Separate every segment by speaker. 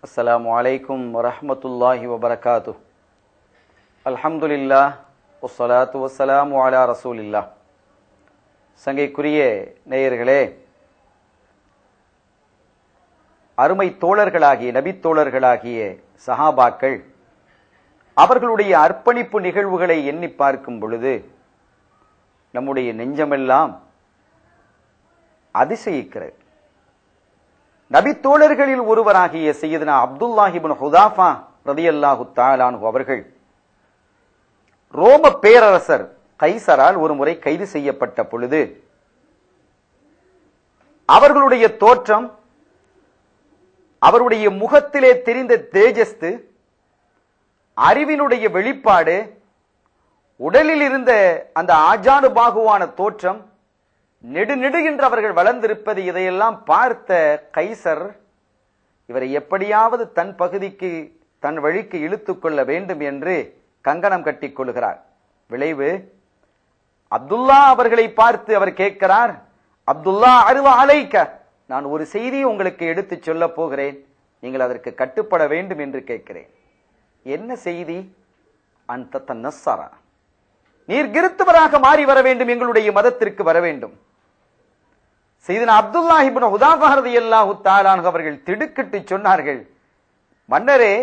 Speaker 1: அஸ்ஸலாமு அலைக்கும் வரஹ்மத்துல்லாஹி வபரகாத்துஹ். அல்ஹம்துலில்லாஹ் வஸ்ஸலாத்து வஸ்ஸலாமு அலா ரசூலில்லாஹ். சங்கைக்குரிய நேயர்களே, அருமை தோழர்களாகிய நபித்தோழர்களாகிய சஹாபாக்கள் அவர்களுடைய அர்ப்பணிப்பு நிகழ்வுகளை எண்ணி பார்க்கும் பொழுது நம்முடைய நெஞ்சமெல்லாம் அதிசயிக்கிறது. நபித்தோழர்களில் ஒருவராகிய சையதுனா அப்துல்லாஹ் இப்னு ஹுதாஃபா ரலியல்லாஹு தஆலா அன்ஹு அவர்கள் ரோம பேரரசர் கைசரால் ஒரு முறை கைது செய்யப்பட்ட பொழுது அவர்களுடைய தோற்றம், அவருடைய முகத்திலே தெரிந்த தேஜஸ்து, அறிவினுடைய வெளிப்பாடு, உடலில் இருந்த அந்த ஆஜானுபாகுவான தோற்றம், நெடு என்று அவர்கள் வளர்ந்திருப்பது, இதையெல்லாம் பார்த்த கைசர் இவரை எப்படியாவது தன் பகுதிக்கு தன் வழிக்கு இழுத்துக் கொள்ள வேண்டும் என்று கங்கணம் கட்டிக் கொள்கிறார். விளைவு, அப்துல்லா அவர்களை பார்த்து அவர் கேட்கிறார், அப்துல்லா அருவ அலைக்க, நான் ஒரு செய்தியை உங்களுக்கு எடுத்து சொல்ல போகிறேன், நீங்கள் அதற்கு கட்டுப்பட வேண்டும் என்று கேட்கிறேன். என்ன செய்தி? அந்த தன்னஸ்ஸரா, நீர் கிறிஸ்தவராக மாறி வர வேண்டும், எங்களுடைய மதத்திற்கு வர வேண்டும். சையதுனா அப்துல்லாஹ் இப்னு ஹுதாஃபா ரலியல்லாஹு தஆலா அன்ஹு அவர்கள் திடுக்கிட்டு சொன்னார்கள், மன்னரே,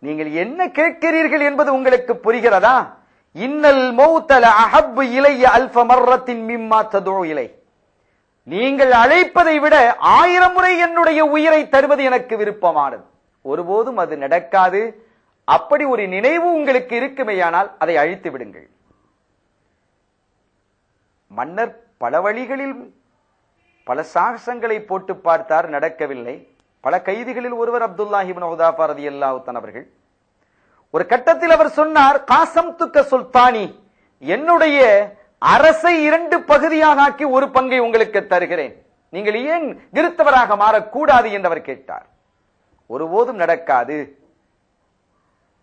Speaker 1: நீங்கள் என்ன கேட்கிறீர்கள் என்பது உங்களுக்கு புரிகிறதா? இன்னல் மௌத லஅஹப்பு இலைய அல்ஃப மர்ரத்தின் மிம்மா ததுஉ இலை, நீங்கள் அழைப்பதை விட 1000 முறை என்னுடைய உயிரை தருவது எனக்கு விருப்பமானது. ஒருபோதும் அது நடக்காது. அப்படி ஒரு நினைவு உங்களுக்கு இருக்குமேயானால் அதை அழித்து விடுங்கள். மன்னர் பல வழிகளில் பல சாகசங்களை போட்டு பார்த்தார், நடக்கவில்லை. பல கைதிகளில் ஒருவர் அப்துல்லாஹ் இப்னு ஹுதாஃபா ரலியல்லாஹு தஆலா அவர்கள். ஒரு கட்டத்தில் அவர் சொன்னார், காசம்துக்க சுல்தானி, என்னுடைய அரசை 2 பகுதியாக ஆக்கி ஒரு பங்கை உங்களுக்கு தருகிறேன், நீங்கள் ஏன் கிறிஸ்தவராக மாறக்கூடாது என்று அவர் கேட்டார். ஒருபோதும் நடக்காது.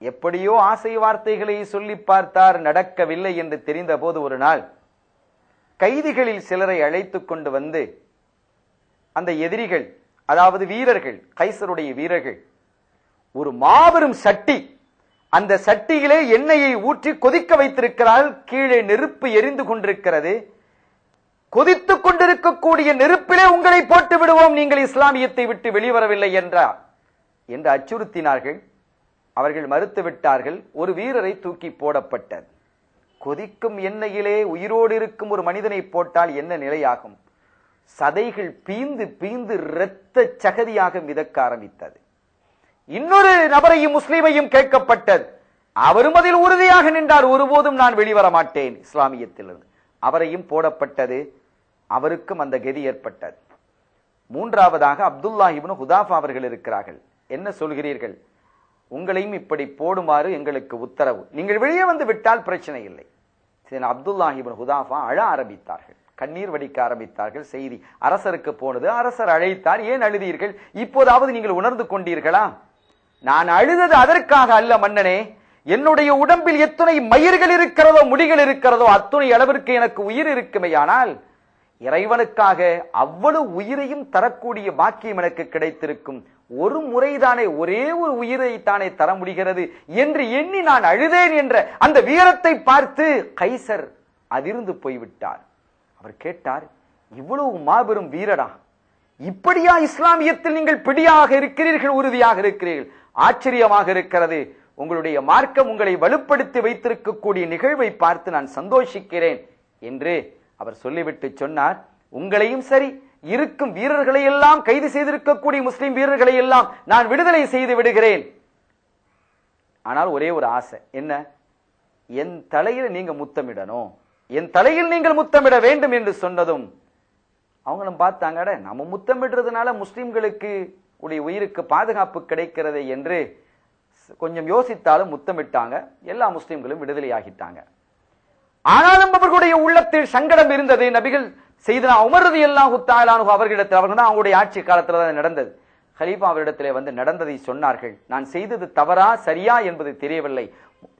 Speaker 1: எப்படியோ ஆசை வார்த்தைகளை சொல்லி பார்த்தார், நடக்கவில்லை என்று தெரிந்த போது ஒரு நாள் கைதிகளில் சிலரை அழைத்துக் கொண்டு வந்து அந்த எதிரிகள், அதாவது வீரர்கள், கைசருடைய வீரர்கள், ஒரு மாபெரும் சட்டி, அந்த சட்டியிலே எண்ணெயை ஊற்றி கொதிக்க வைத்திருக்கிறார்கள். கீழே நெருப்பு எரிந்து கொண்டிருக்கிறது. கொதித்துக் கொண்டிருக்கக்கூடிய நெருப்பிலே உங்களை போட்டு விடுவோம், நீங்கள் இஸ்லாமியத்தை விட்டு வெளிவரவில்லை என்று அச்சுறுத்தினார்கள். அவர்கள் மறுத்து விட்டார்கள். ஒரு வீரரை தூக்கி போடப்பட்டது. கொதிக்கும் எண்ணெயிலே உயிரோடு இருக்கும் ஒரு மனிதனை போட்டால் என்ன நிலையாகும்? சதைகள் பீந்து பீந்து இரத்த சகதியாக மிதக்க ஆரம்பித்தது. இன்னொரு நபரையும் முஸ்லிமையும் கேட்கப்பட்டது. அவரும் அதில் உறுதியாக நின்றார், ஒருபோதும் நான் வெளிவர மாட்டேன் இஸ்லாமியத்திலிருந்து. அவரையும் போடப்பட்டது. அவருக்கும் அந்த கதி ஏற்பட்டது. மூன்றாவதாக அப்துல்லாஹ் இப்னு ஹுதாஃபா அவர்கள் இருக்கிறார்கள். என்ன சொல்கிறீர்கள்? உங்களையும் இப்படி போடுமாறு எங்களுக்கு உத்தரவு, நீங்கள் வெளியே வந்து விட்டால் பிரச்சனை இல்லை. அப்துல்லாஹ் இப்னு ஹுதாஃபா அழ ஆரம்பித்தார்கள், கண்ணீர் வடிக்க ஆரம்பித்தார்கள். செய்தி அரசருக்கு போனது. அரசர் அழைத்தார். ஏன் அழுதீர்கள்? இப்போதாவது நீங்கள் உணர்ந்து கொண்டீர்களா? நான் அழுதது அதற்காக அல்ல மன்னனே, என்னுடைய உடம்பில் எத்தனை மயிர்கள் இருக்கிறதோ, முடிகள் இருக்கிறதோ, அத்துணை அளவிற்கு எனக்கு உயிர் இருக்குமேயானால் இறைவனுக்காக அவ்வளவு உயிரையும் தரக்கூடிய பாக்கியம் எனக்கு கிடைத்திருக்கும். ஒரு முறைதானே, ஒரே ஒரு உயிரை தானே தர முடிகிறது என்று எண்ணி நான் அழுதேன் என்ற அந்த வீரத்தை பார்த்து கைசர் அதிர்ந்து போய்விட்டார். அவர் கேட்டார், இவ்வளவு மாபெரும் வீரடா, இப்படியா இஸ்லாமியத்தில் நீங்கள் பிடியாக இருக்கிறீர்கள், உறுதியாக இருக்கிறீர்கள்? ஆச்சரியமாக இருக்கிறது. உங்களுடைய மார்க்கம் உங்களை வலுப்படுத்தி வைத்திருக்கக்கூடிய நிகழ்வை பார்த்து நான் சந்தோஷிக்கிறேன் என்று அவர் சொல்லிவிட்டு சொன்னார், உங்களையும் சரி, இருக்கும் வீரர்களை எல்லாம், கைது செய்திருக்கக்கூடிய முஸ்லிம் வீரர்களை எல்லாம் நான் விடுதலை செய்து விடுகிறேன். ஆனால் ஒரே ஒரு ஆசை, என்ன? என் தலையில் நீங்க முத்தமிடணும், என் தலையில் நீங்கள் முத்தமிட வேண்டும் என்று சொன்னதும் அவங்களும் பார்த்தாங்க, நம்ம முத்தமிடுறதுனால முஸ்லிம்களுக்கு உயிருக்கு பாதுகாப்பு கிடைக்கிறது என்று கொஞ்சம் யோசித்தாலும் முத்தமிட்டாங்க. எல்லா முஸ்லிம்களும் விடுதலை ஆகிட்டாங்க. ஆனாலும் அவர்களுடைய உள்ளத்தில் சங்கடம் இருந்தது. நபிகள் செய்தனா உமர் ரலியல்லாஹு தஆலா அன்ஹு அவர்களிடத்தில், அவர்கள் தான் அவங்களுடைய ஆட்சி காலத்தில் தான் நடந்தது. ஹலீஃபா அவரிடத்திலே வந்து நடந்ததை சொன்னார்கள். நான் செய்தது தவறா சரியா என்பது தெரியவில்லை,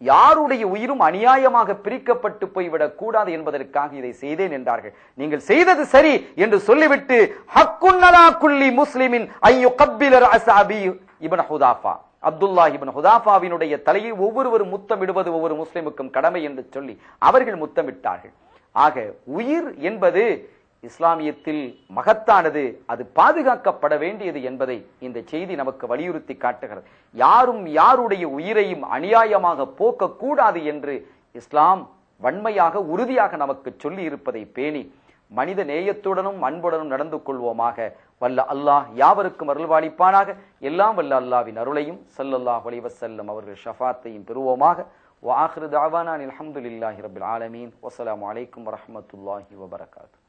Speaker 1: யாருடைய உயிரும் அநியாயமாக பிரிக்கப்பட்டு போய்விடக் கூடாது என்பதற்காக இதை செய்தேன் என்றார்கள். நீங்கள் செய்தது சரி என்று சொல்லிவிட்டு ஹக்குன் அலா குல்லி முஸ்லிமின் ஐ யுகப்பில ரஅஸ அபி இப்னு ஹுதாஃபா, அப்துல்லாஹ் இப்னு ஹுதாஃபாவினுடைய தலையை ஒவ்வொருவரும் முத்தமிடுவது ஒவ்வொரு முஸ்லிமுக்கும் கடமை என்று சொல்லி அவர்கள் முத்தமிட்டார்கள். ஆக உயிர் என்பது இஸ்லாமியத்தில் மகத்தானது, அது பாதுகாக்கப்பட வேண்டியது என்பதை இந்த செய்தி நமக்கு வலியுறுத்தி காட்டுகிறது. யாரும் யாருடைய உயிரையும் அநியாயமாக போக்க கூடாது என்று இஸ்லாம் வன்மையாக உறுதியாக நமக்கு சொல்லி இருப்பதை பேணி மனித நேயத்துடனும் அன்புடனும் நடந்து கொள்வோமாக. வல்ல அல்லாஹ் யாவருக்கும் அருள்வாளிப்பானாக. எல்லாம் வல்ல அல்லாஹ்வின் அருளையும் ஸல்லல்லாஹு அலைஹி வஸல்லம் அவர்கள் ஷஃபாத்தையும் பெறுவோமாக. வ ஆகிரு தஅவானா அல்ஹம்துலில்லாஹி ரப்பில் ஆலமீன். வஸ்ஸலாமு அலைக்கும் வரஹ்மத்துல்லாஹி வபரகாத்துஹு.